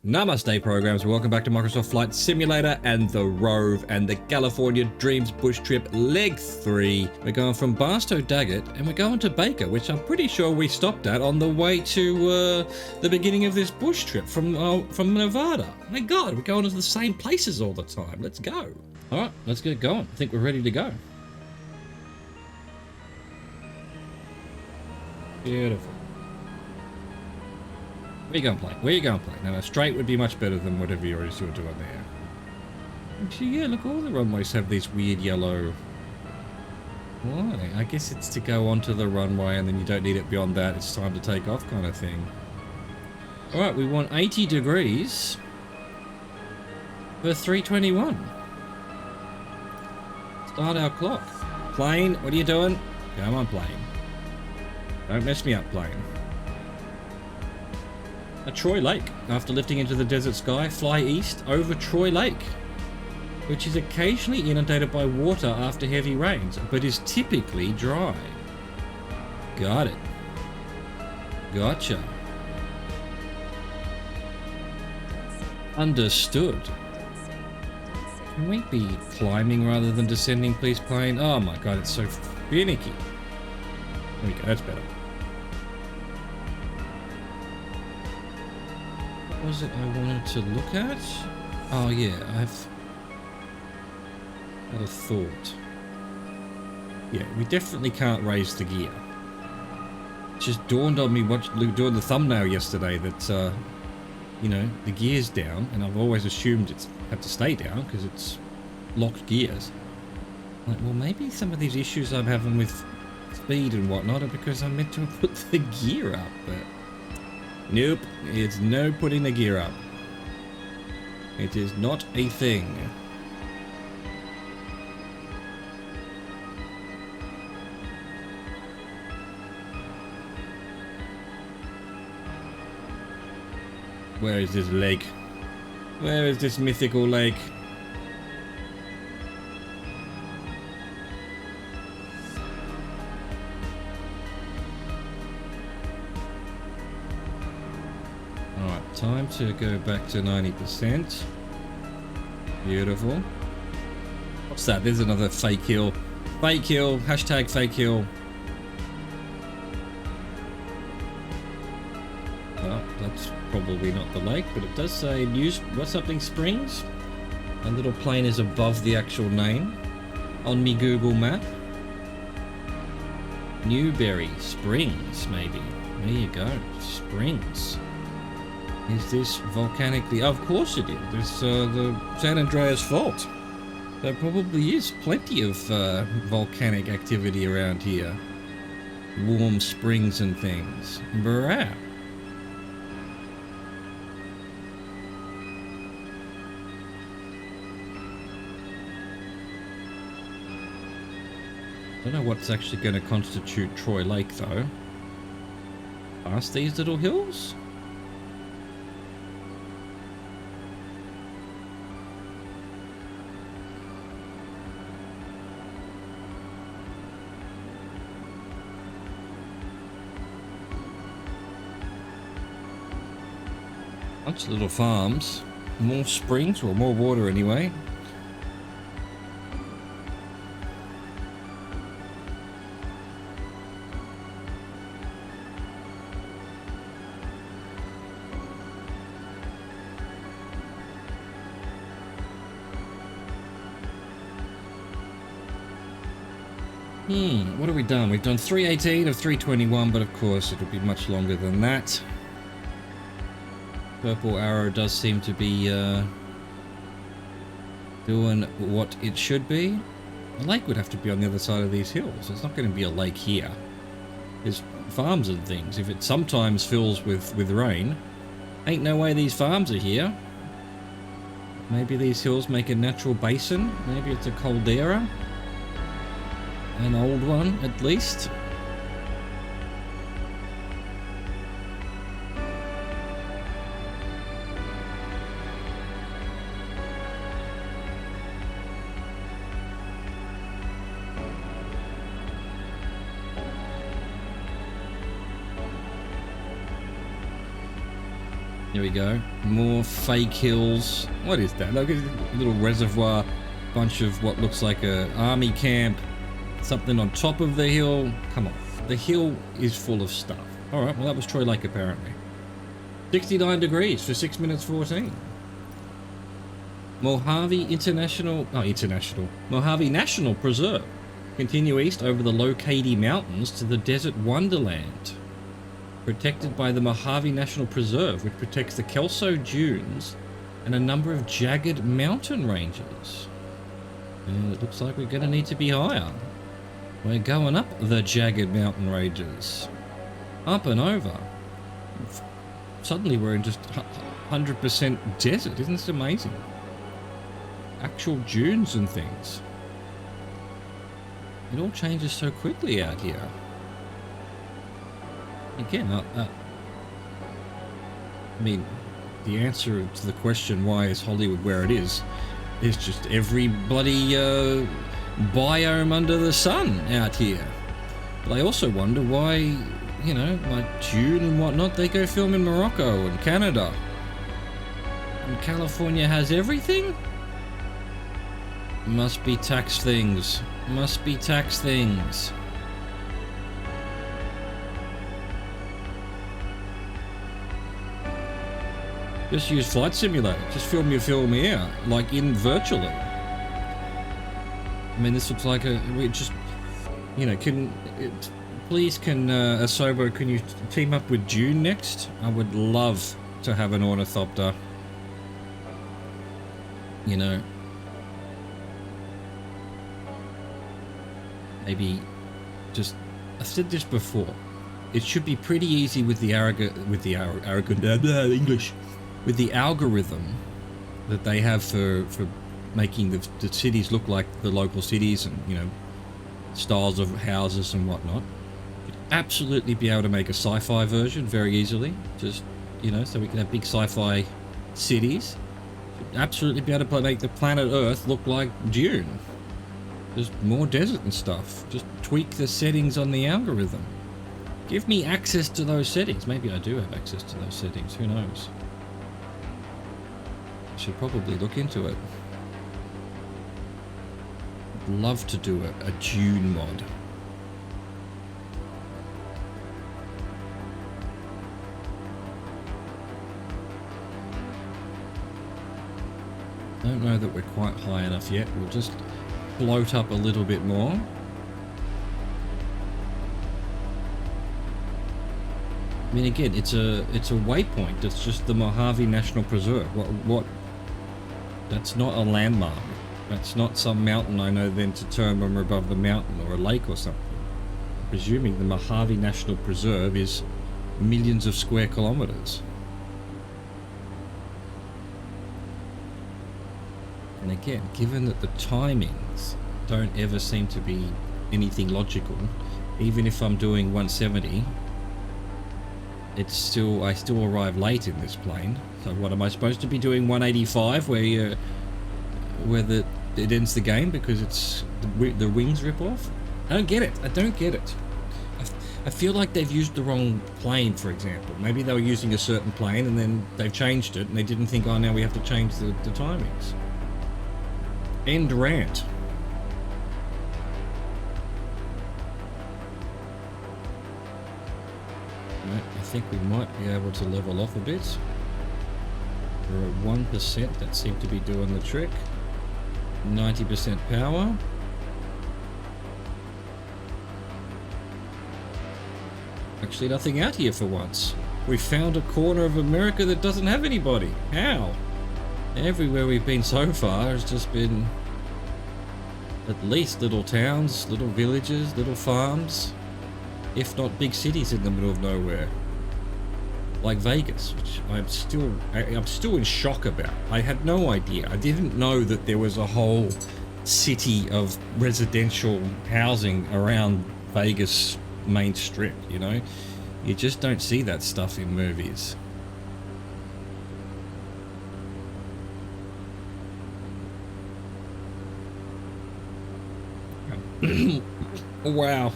Namaste programs, welcome back to Microsoft Flight Simulator and the Rove and the California Dreams Bush Trip Leg 3. We're going from Barstow-Daggett and we're going to Baker, which I'm pretty sure we stopped at on the way to the beginning of this bush trip from Nevada. My God, we're going to the same places all the time. Let's go. All right, let's get going. I think we're ready to go. Beautiful. Where you going, plane? Where you going, plane? Now, straight would be much better than whatever you're doing there. Actually, yeah, look, all the runways have these weird yellow... Why? I guess it's to go onto the runway and then you don't need it beyond that. It's time to take off kind of thing. Alright, we want 80 degrees for 321. Start our clock. Plane, what are you doing? Come on, plane. Don't mess me up, plane. A Troy Lake. After lifting into the desert sky, fly east over Troy Lake, which is occasionally inundated by water after heavy rains, but is typically dry. Got it. Gotcha. Understood. Can we be climbing rather than descending, please, plane? Oh my God, it's so finicky. There we go, that's better. What was it I wanted to look at? Oh yeah, I've had a thought. Yeah, we definitely can't raise the gear. It just dawned on me doing the thumbnail yesterday that, you know, the gear's down, and I've always assumed it's had to stay down because it's locked gears. Like, well, maybe some of these issues I'm having with speed and whatnot are because I'm meant to have put the gear up, but... Nope, it's no putting the gear up. It is not a thing. Where is this lake? Where is this mythical lake? Time to go back to 90%. Beautiful. What's that? There's another fake hill. Fake hill. Hashtag fake hill. Well, that's probably not the lake, but it does say what's something springs? A little plane is above the actual name on me Google map. Newberry Springs, maybe. There you go. Springs. Is this volcanically? Of course it is. It's the San Andreas Fault. There probably is plenty of volcanic activity around here. Warm springs and things. Brah. Don't know what's actually going to constitute Troy Lake though. Past these little hills? Bunch of little farms, more springs, or more water anyway. What have we done? We've done 318 of 321, but of course it'll be much longer than that. Purple arrow does seem to be doing what it should be. The lake would have to be on the other side of these hills. It's not going to be a lake here. There's farms and things. If it sometimes fills with rain, ain't no way these farms are here. Maybe these hills make a natural basin. Maybe it's a caldera. An old one, at least. Here we go. More fake hills. What is that? Look at a little reservoir. Bunch of what looks like a army camp. Something on top of the hill. Come on. The hill is full of stuff. Alright, well that was Troy Lake apparently. 69 degrees for 6 minutes 14. Mojave Mojave National Preserve. Continue east over the Locady Mountains to the Desert Wonderland. Protected by the Mojave National Preserve, which protects the Kelso Dunes and a number of jagged mountain ranges. And it looks like we're going to need to be higher. We're going up the jagged mountain ranges. Up and over. Suddenly we're in just 100% desert. Isn't this amazing? Actual dunes and things. It all changes so quickly out here. Again, I mean, the answer to the question, why is Hollywood where it is just every bloody biome under the sun out here. But I also wonder why, you know, like Dune and whatnot, they go film in Morocco and Canada. And California has everything? Must be tax things. Must be tax things. Just use Flight Simulator. Just film your film here, like in virtually. I mean, this looks like we just, you know, please can Asobo, can you team up with Dune next? I would love to have an ornithopter. You know. Maybe just, I said this before, it should be pretty easy with the English, with the algorithm that they have for making the cities look like the local cities and, you know, styles of houses and whatnot. You'd absolutely be able to make a sci-fi version very easily, just, you know, so we can have big sci-fi cities. You'd absolutely be able to make the planet Earth look like Dune. Just more desert and stuff. Just tweak the settings on the algorithm. Give me access to those settings. Maybe I do have access to those settings. Who knows? I should probably look into it. I'd love to do a Dune mod. Don't know that we're quite high enough yet. We'll just float up a little bit more. I mean, again, it's a waypoint. It's just the Mojave National Preserve. What? That's not a landmark. That's not some mountain I know then to turn when we're above the mountain, or a lake or something. I'm presuming the Mojave National Preserve is millions of square kilometers. And again, given that the timings don't ever seem to be anything logical, even if I'm doing 170, it's still, I still arrive late in this plane. So what am I supposed to be doing 185 where it ends the game because it's the wings rip off? I don't get it. I don't get it. I feel like they've used the wrong plane, for example. Maybe they were using a certain plane and then they've changed it and they didn't think, oh, now we have to change the timings. End rant. Right, I think we might be able to level off a bit. We're at 1%, that seemed to be doing the trick. 90% power. Actually nothing out here for once. We found a corner of America that doesn't have anybody. How? Everywhere we've been so far has just been at least little towns, little villages, little farms, if not big cities in the middle of nowhere. Like Vegas, which I'm still in shock about. I had no idea. I didn't know that there was a whole city of residential housing around Vegas main strip, you know? You just don't see that stuff in movies. Wow.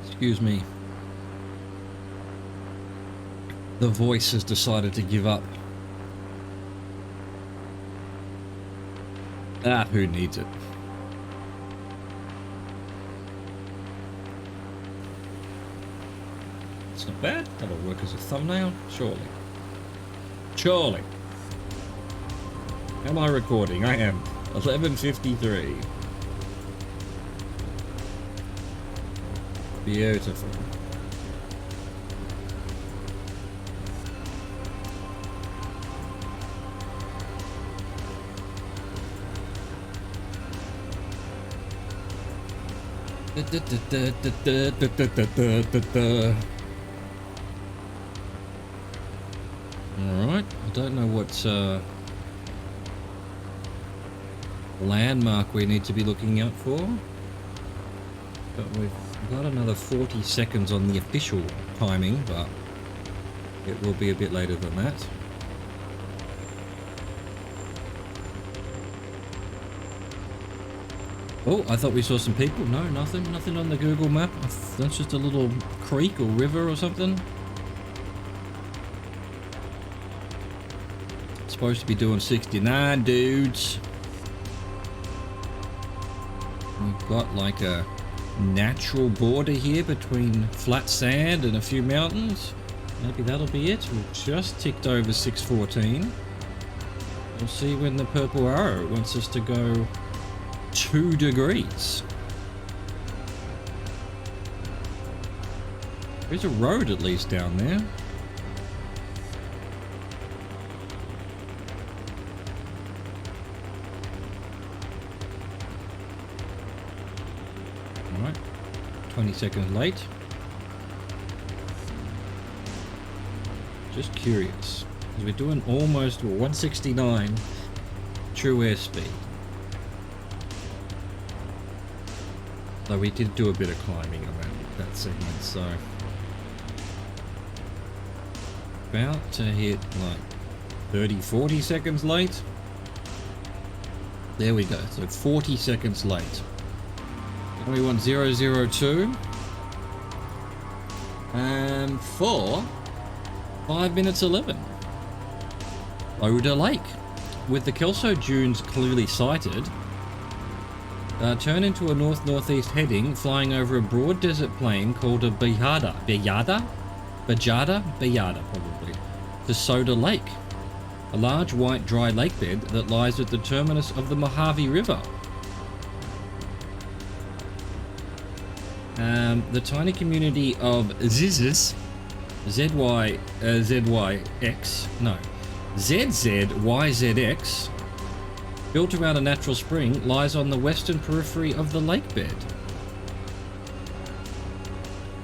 Excuse me. The voice has decided to give up. Ah, who needs it? It's not bad. That'll work as a thumbnail, surely. Surely. Am I recording? I am. 11:53. Beautiful. Alright, I don't know what landmark we need to be looking out for, but we've got another 40 seconds on the official timing, but it will be a bit later than that. Oh, I thought we saw some people. No, nothing on the Google map. That's just a little creek or river or something. It's supposed to be doing 69, dudes. We've got like a natural border here between flat sand and a few mountains. Maybe that'll be it. We've just ticked over 614. We'll see when the purple arrow wants us to go 2 degrees. There's a road at least down there. Alright, 20 seconds late. Just curious, because we're doing almost 169 true airspeed. Though we did do a bit of climbing on that segment, so about to hit like 30-40 seconds late. There we go, so 40 seconds late. And we want 002 and 5 minutes 11. Oda Lake, with the Kelso Dunes clearly sighted. Turn into a north-northeast heading, flying over a broad desert plain called a Bajada probably, to Soda Lake, a large white dry lake bed that lies at the terminus of the Mojave River. The tiny community of ZZYX, built around a natural spring, lies on the western periphery of the lake bed.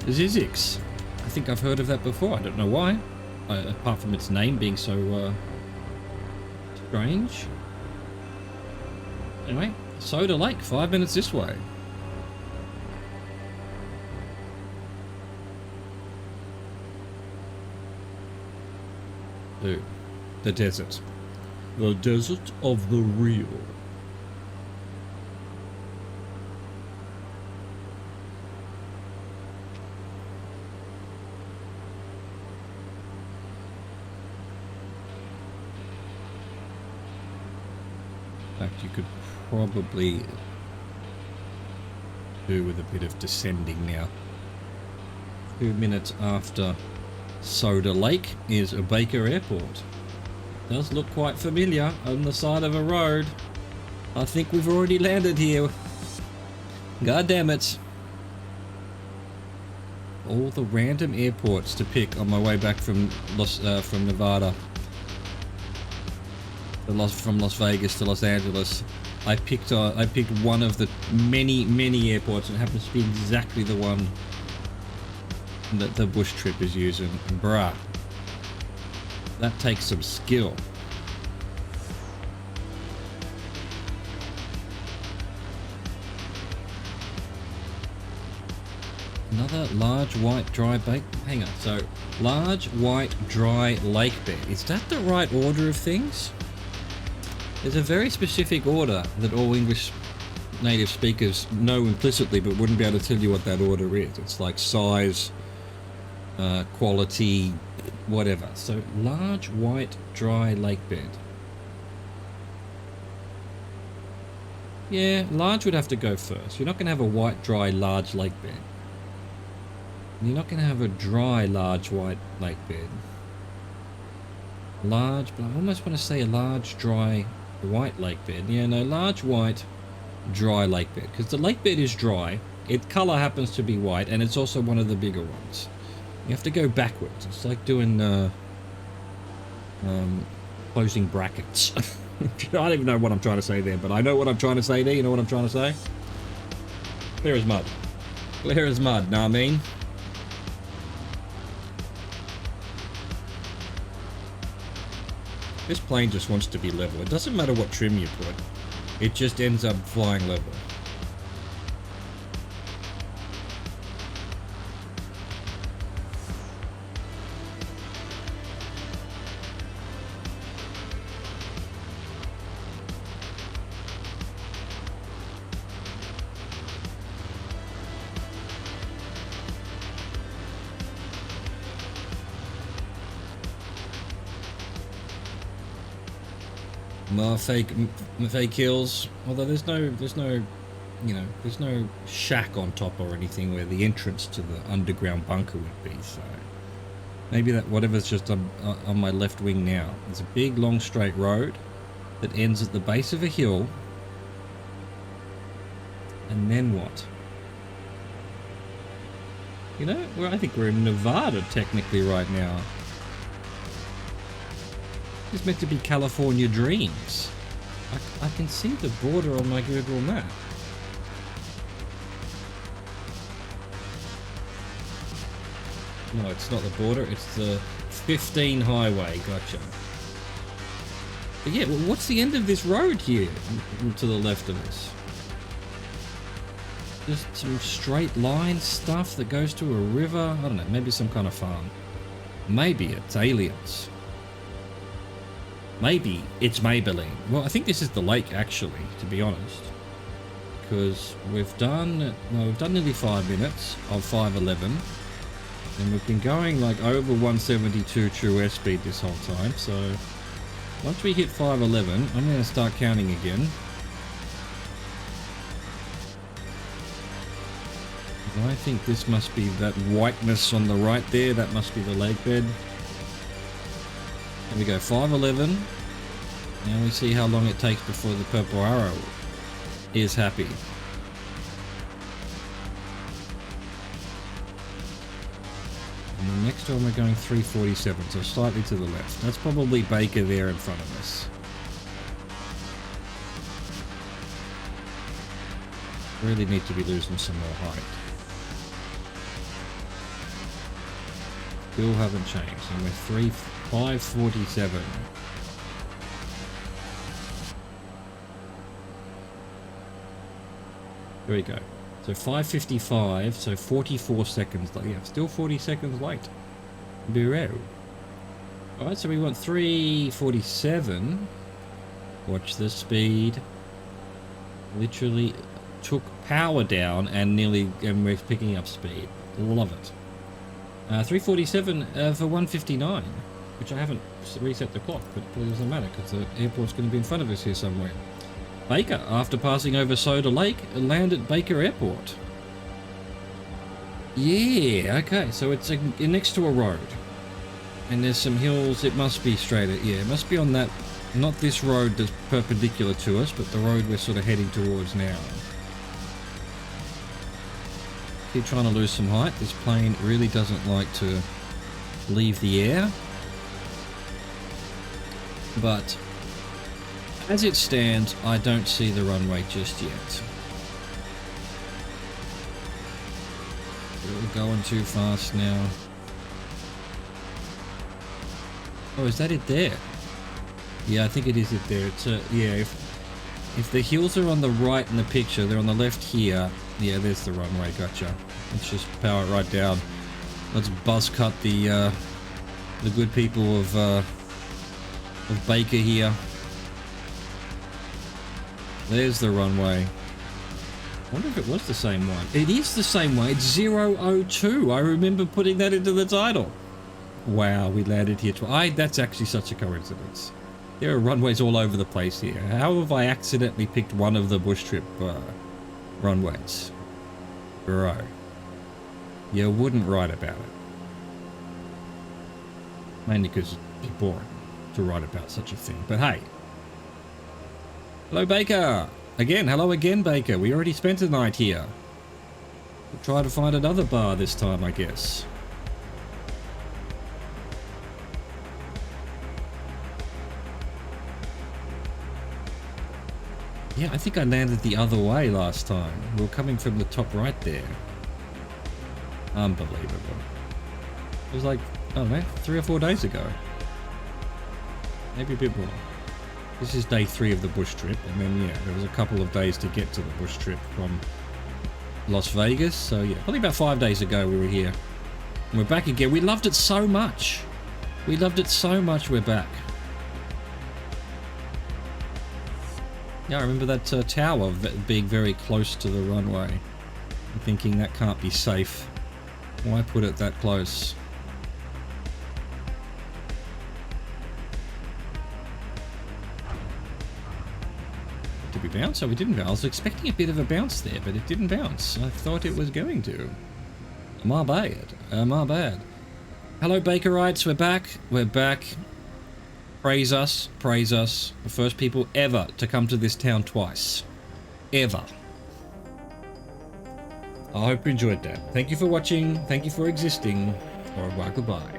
ZZYX. I think I've heard of that before. I don't know why. Apart from its name being so strange. Anyway, Soda Lake, 5 minutes this way. Dude, the desert. The desert of the real. In fact, you could probably do with a bit of descending now. 2 minutes after Soda Lake is a Baker Airport. Does look quite familiar on the side of a road. I think we've already landed here. God damn it. All the random airports to pick on my way back from Nevada. From Las Vegas to Los Angeles. I picked one of the many airports, and it happens to be exactly the one that the Bush trip is using. Bruh. That takes some skill. Another large white dry lake. Hang on. So, large white dry lake bed. Is that the right order of things? There's a very specific order that all English native speakers know implicitly, but wouldn't be able to tell you what that order is. It's like size, quality, whatever. So large white dry lake bed. Yeah, large would have to go first. You're not going to have a white dry large lake bed. You're not going to have a dry large white lake bed. Large, but I almost want to say a large dry white lake bed. Yeah, no, large white dry lake bed, because the lake bed is dry. Its color happens to be white, and it's also one of the bigger ones. You have to go backwards. It's like doing closing brackets. I don't even know what I'm trying to say there, but I know what I'm trying to say there. You know what I'm trying to say? Clear as mud. Clear as mud, know what I mean? This plane just wants to be level. It doesn't matter what trim you put. It just ends up flying level. Fake hills. Although there's no, you know, there's no shack on top or anything where the entrance to the underground bunker would be. So maybe that whatever's just on my left wing now. There's a big long straight road that ends at the base of a hill. And then what? You know, I think we're in Nevada technically right now. It's meant to be California Dreams. I can see the border on my Google map. No, it's not the border. It's the 15 highway. Gotcha. But yeah, well, what's the end of this road here to the left of us? Just some straight line stuff that goes to a river. I don't know. Maybe some kind of farm. Maybe it's aliens. Maybe it's Maybelline. Well, I think this is the lake, actually, to be honest. Because we've done nearly 5 minutes of 511. And we've been going like over 172 true airspeed this whole time. So once we hit 511, I'm going to start counting again. I think this must be that whiteness on the right there. That must be the lake bed. There we go, 511. Now we see how long it takes before the purple arrow is happy. And the next one we're going 347, so slightly to the left. That's probably Baker there in front of us. Really need to be losing some more height. Still haven't changed, and we're 547. There we go. So 555, so 44 seconds late. Yeah, still 40 seconds late. Bureau. Alright, so we want 347. Watch the speed. Literally took power down and we're picking up speed. Love it. 347 for 159, which I haven't reset the clock, but it doesn't matter because the airport's going to be in front of us here somewhere. Baker, after passing over Soda Lake, landed at Baker Airport. Yeah, okay, so it's next to a road. And there's some hills, it must be straight, yeah, it must be on that, not this road that's perpendicular to us, but the road we're sort of heading towards now. Keep trying to lose some height. This plane really doesn't like to leave the air. But as it stands, I don't see the runway just yet. We're going too fast now. Oh, is that it there? Yeah, I think it is it there. It's yeah, if the hills are on the right in the picture, they're on the left here. Yeah, there's the runway, gotcha. Let's just power it right down. Let's buzz cut the good people of Baker here. There's the runway. I wonder if it was the same one. It is the same one. It's 002. I remember putting that into the title. Wow, we landed here twice. That's actually such a coincidence. There are runways all over the place here. How have I accidentally picked one of the bush trip runways? Bro. You wouldn't write about it. Mainly because it'd be boring to write about such a thing. But hey. Hello, Baker. Again, hello again, Baker. We already spent a night here. We'll try to find another bar this time, I guess. Yeah, I think I landed the other way last time. We were coming from the top right there. Unbelievable. It was like, I don't know, 3 or 4 days ago. Maybe a bit more. This is day 3 of the bush trip. And then, yeah, there was a couple of days to get to the bush trip from Las Vegas. So, yeah, probably about 5 days ago we were here. And we're back again. We loved it so much. We loved it so much we're back. Yeah, I remember that tower being very close to the runway. I'm thinking that can't be safe. Why put it that close? Did we bounce? Oh, we didn't bounce. I was expecting a bit of a bounce there, but it didn't bounce. I thought it was going to. My bad. My bad. Hello, Bakerites. We're back. We're back. Praise us, praise us. The first people ever to come to this town twice. Ever. I hope you enjoyed that. Thank you for watching. Thank you for existing. Au revoir, goodbye.